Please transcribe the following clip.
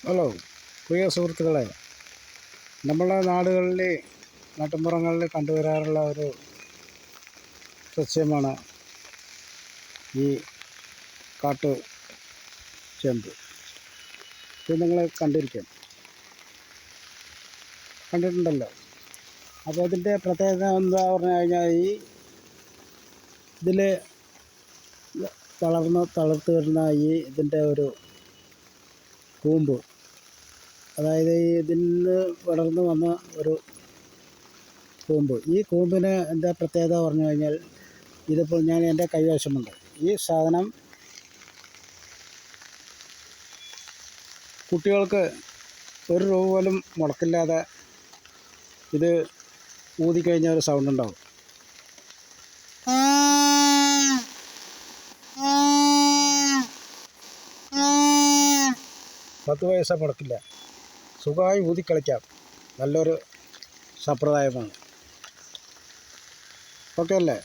Hello പ്രിയ സുഹൃത്തുക്കളെ, നമ്മുടെ നാട്ടുമ്പുറങ്ങളിൽ കണ്ടുവരാറുള്ള ഒരു സസ്യമാണ് ഈ കാട്ടു ചേമ്പ്. ഇത് നിങ്ങൾ കണ്ടിട്ടുണ്ടല്ലോ. അപ്പോൾ ഇതിൻ്റെ പ്രത്യേകത എന്താ പറഞ്ഞു കഴിഞ്ഞാൽ, ഇതിൽ തളർത്ത് വരുന്ന ഇതിൻ്റെ ഒരു കൂമ്പ്, അതായത് ഇതിൽ നിന്ന് വളർന്നു വന്ന ഒരു കൂമ്പ്. ഈ കൂമ്പിന് എന്താ പ്രത്യേകത പറഞ്ഞു കഴിഞ്ഞാൽ, ഇതിപ്പോൾ ഞാൻ എൻ്റെ കൈവശമുണ്ട്. ഈ സാധനം കുട്ടികൾക്ക് ഒരു രൂപ പോലും മുടക്കില്ലാതെ ഇത് ഊതിക്കഴിഞ്ഞാൽ ഒരു സൗണ്ട് ഉണ്ടാവും. 10 പൈസ മുടക്കില്ല, സുഖമായി ഊതിക്കളിക്കാം. നല്ലൊരു സമ്പ്രദായമാണ്. ഓക്കെ അല്ലേ?